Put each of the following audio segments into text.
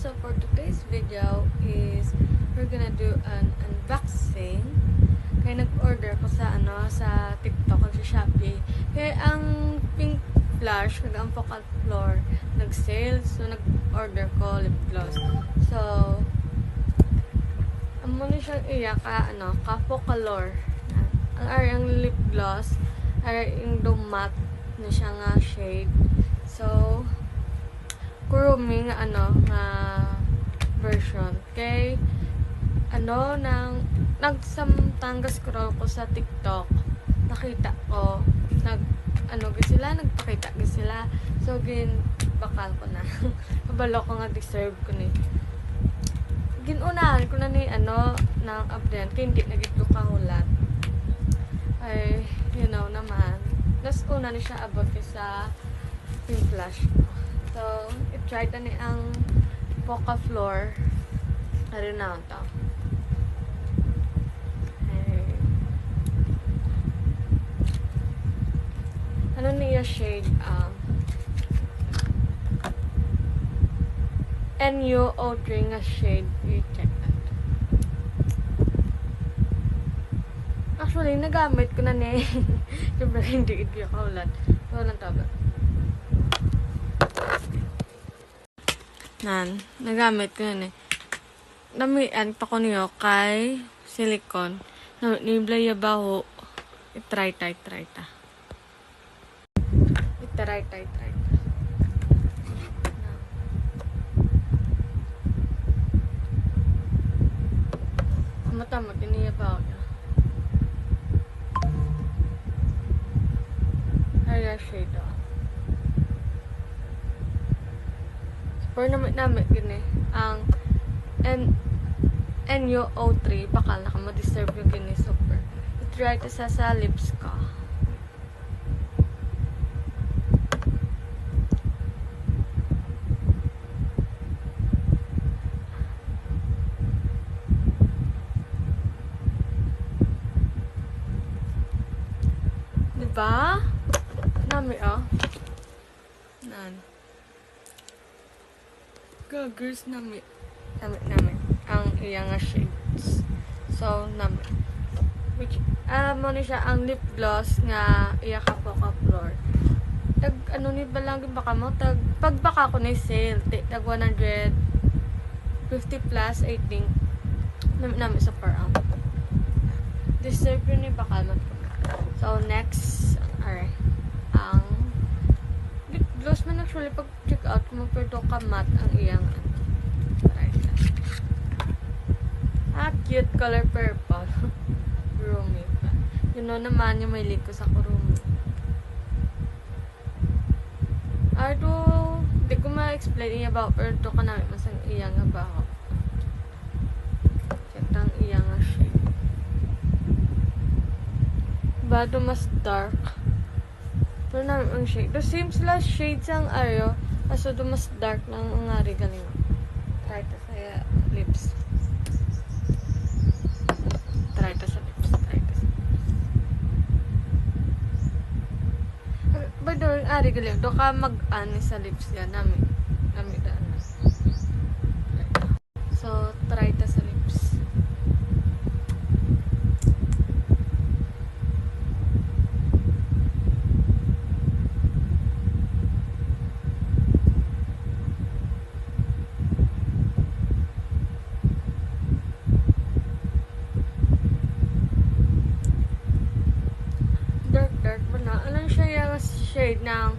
so for today's video is we're gonna do an unboxing. Kaya nag-order ko sa sa TikTok at sa Shopee. Kaya ang pink flash, kaya ang focal floor nag-sale, so nag-order ko lip gloss. So amo ni siya iya ka ka Focalor. Ang lip gloss ay yung matte na siya nga shade. So kurumi nga nga version kay nang nagsamtanggas ko raw ko sa TikTok, nakita ko nagpakita sila, so bakal ko na kabalo ko nga deserve ko ni ginunahan ko na ni ng update kaya hindi nagit ko kahulat ay naman nas una ni siya abot sa yung flash ko. So i-try ta ni ang Focalor na ito. Ano niya shade? NU03 nga shade. I-check that. Actually, nagamit ko na ni. Siyempre, hindi ito yung kaulat. So, walang tabla. Nagamit ko na ni. Namian pa ko niyo kay silicone. Niblay yabaho. I-try ta. Try. Mata niya ba niya? Ay, shade Super namin gini. Ang NU03 bakal na ka ma-deserve yung gini super. I-try ko sa lips ko. Diba? Nami Gagers nami ang iyang shades. So nami which mo ni siya ang lip gloss nga iya ka Focalor. Tag ni balang baka mo pagbaka ko ni sale tag 150 plus I think nami sa per deserve ni baka mo. So next ang lip gloss man actually pag check out kung magperto ka matte ang iyang cute color purple. Rumi pa. Naman yung may link ko sa kurumi. Di ko ma-explain about pero to ka namin masang iyang abaho. Check ang iyang shade. Bado mas dark. Pero namin ang shade. The same sila shades ang kaso do mas dark lang ang ari galing. Try ta sa lips. By the way, ari galing. Do ka mag-ani sa lips yan namin. So, try ta sa lips. Dark ba na? Anong siya yung shade ng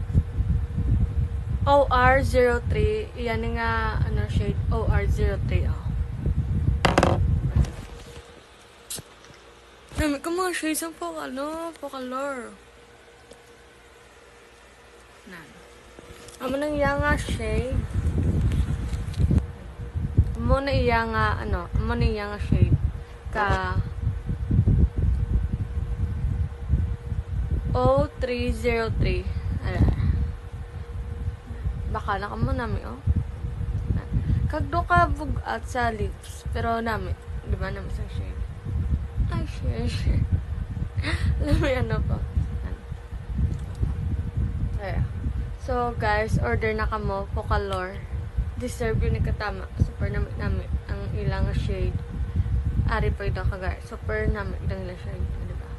OR03? Yan nga shade OR03 Dami ko mga shades ang Focalor. Amo nang iya nga shade. Amo na iya nga shade ka O303. Baka na ka mo nami kagdo ka bugat sa lips pero nami diba naman sa shade ay share alam mo pa so guys order na ka mo Focalor deserve yun katama. Super nami ang ilang shade. Ari pa ito kagar. Super nami ilang ilang shade. Diba?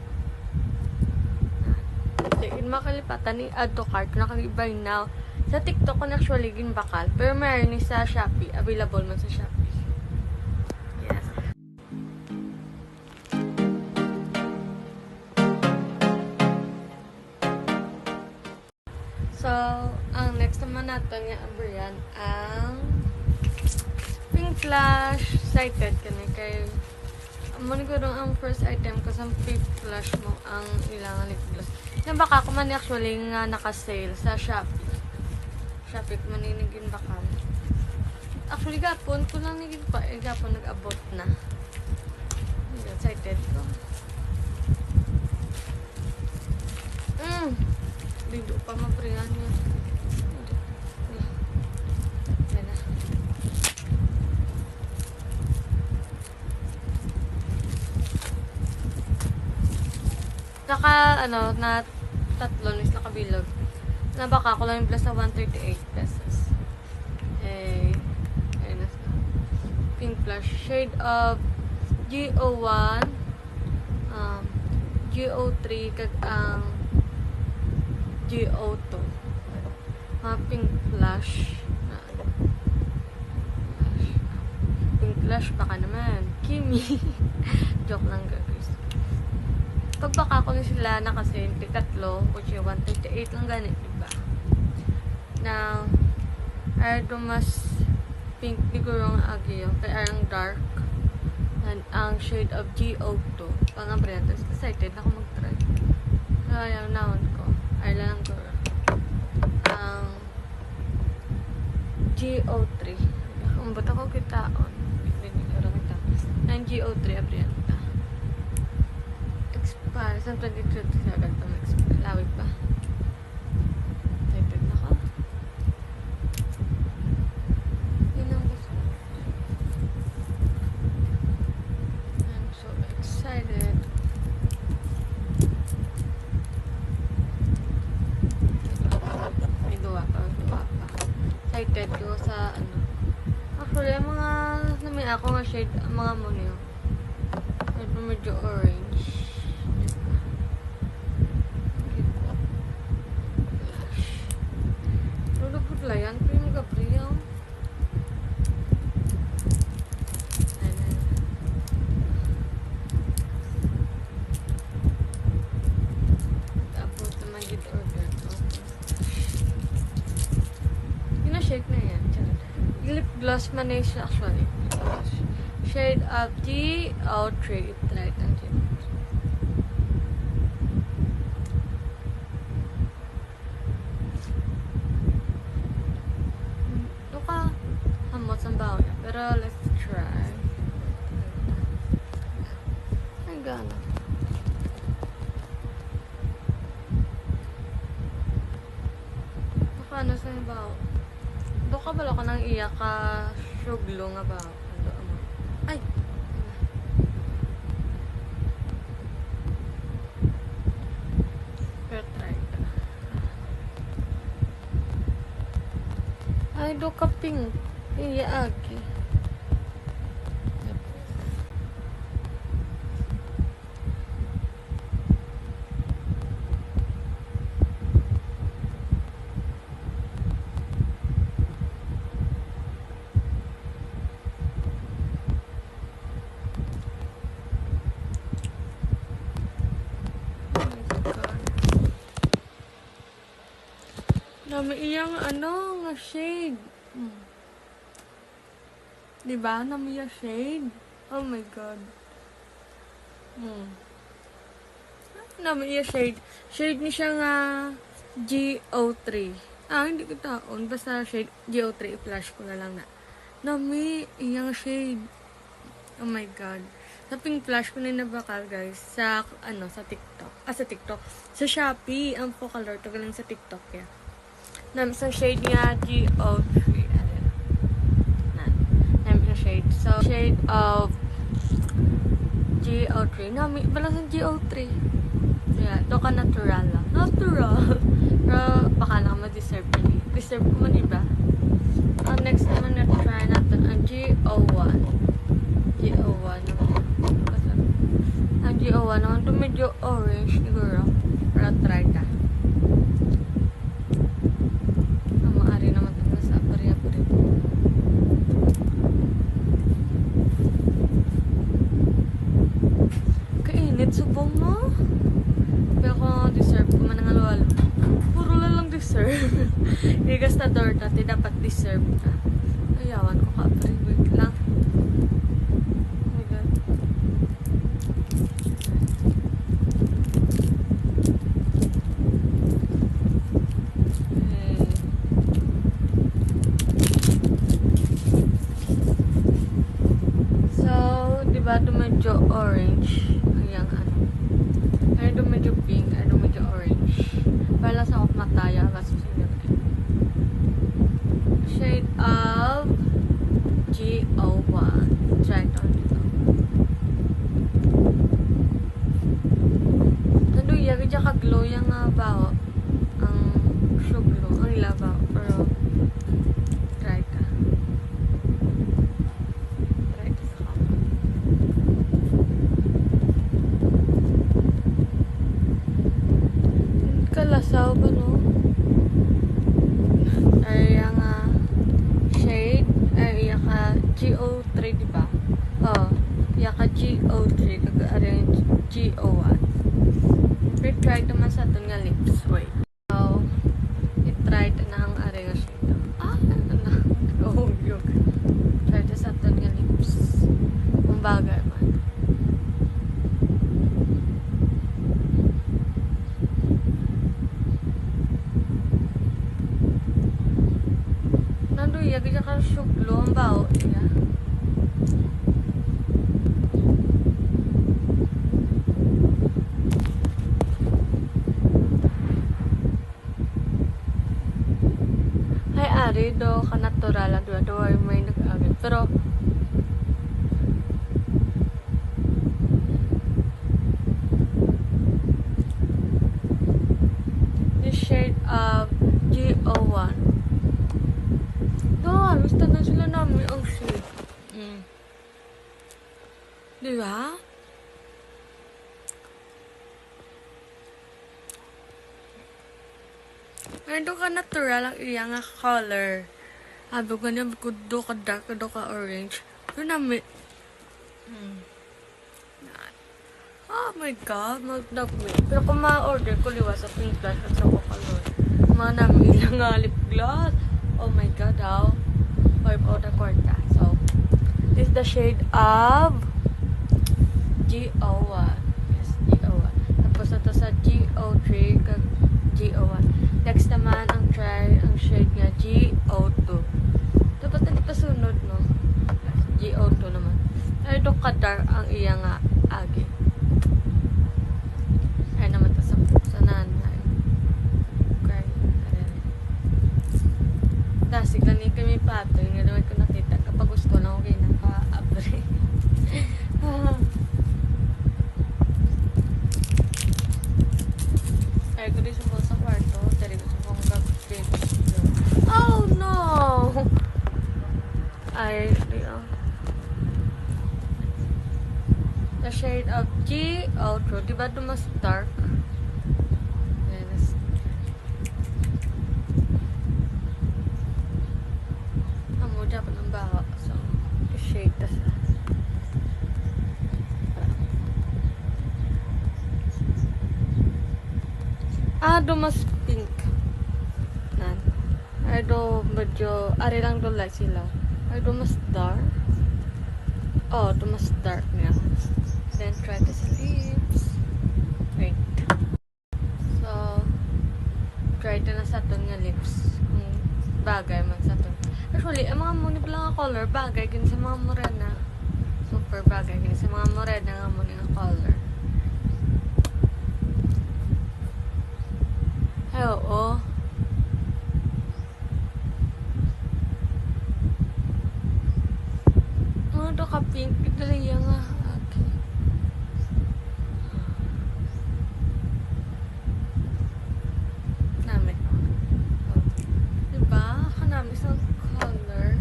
Di makalipatan ni add to cart. Nakagibay now. Sa TikTok ko actually ginbakal. Pero mayroon ni sa Shopee. Available man sa Shopee. Yes. So, ang next naman natin nga abriyan ang Pink Flash Sighted kani kay mo niguro ang first item ko sa Pink Flash mo ang ilang lip gloss. Yan baka ko man actually nga naka-sale sa Shopee. Shopee ko man ninigin baka. Actually gapon ko lang nigin pa gapon nag-abot na. Excited ko. Dito pa mapringan niya. Yan na. Na tatlo is nakabilog. Nabaka ko lang yung plus na 138 pesos. Ayun na. Pink Flash. Shade of GO1, GO3, kag ang GO2. Pink Flash. Pink Flash, baka naman. Kimi. Joke lang guys. Pagbaka ko na sila na kasi tatlo, which is 138 lang ganit, diba? Now, ay mas pink siguro ang agyo, kaya ang dark. And ang shade of GO2. Pang-abriyan. Tapos excited ako mag-try. So, yung naon ko. Ay lang ko. Ang GO3. Kung ba't ako kitaon. Ang GO3 abriyan pa. Expire. Sa 2027 pa mag-expire. Lawig pa. Excited na ako. Yun ang gusto. I'm so excited. May duwa pa. Excited ko sa actually, ang mga namin ako nga shade, ang mga mo niyo. Ito medyo orange. Lalo po pala yan. Pero yung Gabriel. Tapos naman dito order ko. Shade na yan. Lip gloss man na siya actually. Shade of GO3. Try it ang ito ka hamot sa baho niya. Pero let's try. Ay gana. Ano sa baho? Doka bala ko nang iya ka suglo nga ba? Ay! Pero try ka. Ay, doka pink. Iya agi. Dami iyang nga shade. Diba? Dami iyang shade. Oh my god. Dami iyang shade. Shade ni siya nga GO3. Hindi ko taon. Basta shade GO3. I-flash ko na lang na. Dami iyang shade. Oh my god. Sa Pink Flash ko na nabakal guys. Sa TikTok. Sa TikTok. Sa Shopee. Ang po color. Tagal lang sa TikTok ya. Namin isang shade nga GO3. Namin isang shade. So, shade of GO3. Namin, balang sa GO3. Yeah, ito ka natural lang. Natural. Pero baka lang ma-deserve ko. Deserve ko man iba. Next naman medyo orange siguro. Para try ka. Maaari naman ito sa apari-apari po. Kainit subong mo. Pero kung deserve ko man ang alwalo. Puro lang deserve. Higas na door dati dapat deserve ka. Ayawan ko ka apari. Wait lang. Oh my God. Diba ito medyo orange ang ano ay ito medyo pink, ay ito medyo orange para sa ako mataya kasi shade of G01 try ito dito nanduya kaya ka-glow yung bao ang show glow ang ilabaw pero try ka kalasaw ba no? Ay ang shade ay ka GO3 diba? Oh, ka GO3 kag-ari GO1 retry naman sa aton nga lips wait so i-try ito na ang ari nga shade oh yun try ito sa aton nga lips kung bagay man ya kita kan syuklo ang bao ya. Hay ari do ka natural do may nag-agad pero the shade of G01 gusto na sila namin ang shade. Diba? Ito ka natural ang iyang color. Abo ka niya, kudo ka dark, kudo ka orange. Ito namin. Oh my God, mag-dagwit. Pero kung ma-order ko liwas sa pink blush at sa color. Mga namin ilang lip gloss. Oh my God, how? Or the kwarta. So, this is the shade of G01. Yes, G01. Tapos ito sa G03 kag G01. Next naman ang shade nga G02. Dapat na pasunod no. Yes, G02 naman. Ay ito ka-dark ang iya nga agi. Ay naman to sa nanay. Okay. Dasi gani kami patoy nga naman ko nakita kapag gusto lang okay na ka-abre. Ay ko din sa kwarto. Dari ko sa kong gagawin. Oh no! Ay, the shade of G02. Diba ito mas dark? Dapat ng baho. So, shade tas do mas pink nan do medyo ari lang do light sila do mas dark do mas dark niya then try this lips wait so try ito na sa ton nga lips kung bagay man sa ton. Actually, ang mga muni pala nga color, bagay gini sa mga morena. Super bagay gini sa mga morena nga muni nga color. Ay, oo. Ano to ka pink? Ito lang yan nga. Okay. Namit. Diba? Kanami sa color.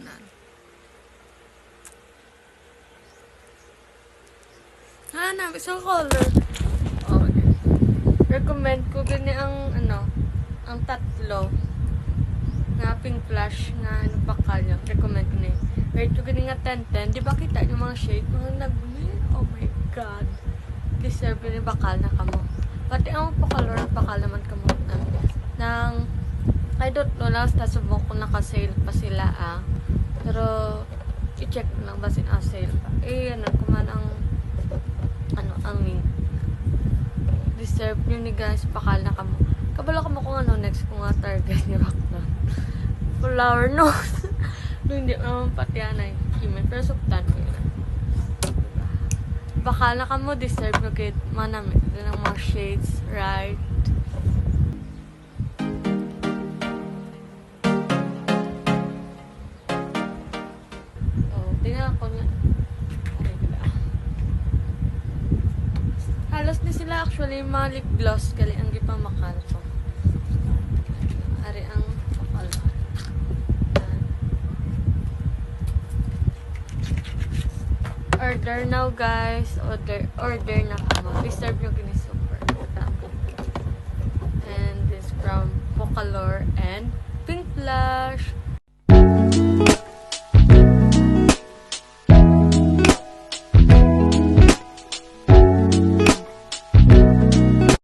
Nan. namin sa color. Oh, okay. Recommend ko gani ang ang tatlo nga pink flash nga bakal yung recommend ko na yun. Rate ko gani nga 10-10. Di ba kita yung mga shade? Mga oh my god. Deserve yun yung bakal na kamo. Pati ang pa-color bakal naman kamo. Nang I don't know lang sa subok ko naka-sale pa sila Pero i-check mo lang ba sale pa. Kuman ang ang link. Deserve nyo ni guys, bakal na kamo. Kabalo kamo kung next ko nga target ni Bakla. Flower nose. Hindi naman pati anay. Pero suktan ko yun. Diba? Bakal na kamo, deserve nyo kahit manamit. Ito ng mga shades, right? Tingnan ako nga. Halos ni sila actually mga lip gloss gali ang gipamakal ko. Ari ang bakal. Order now guys. Order na kamo. Reserve yung kinis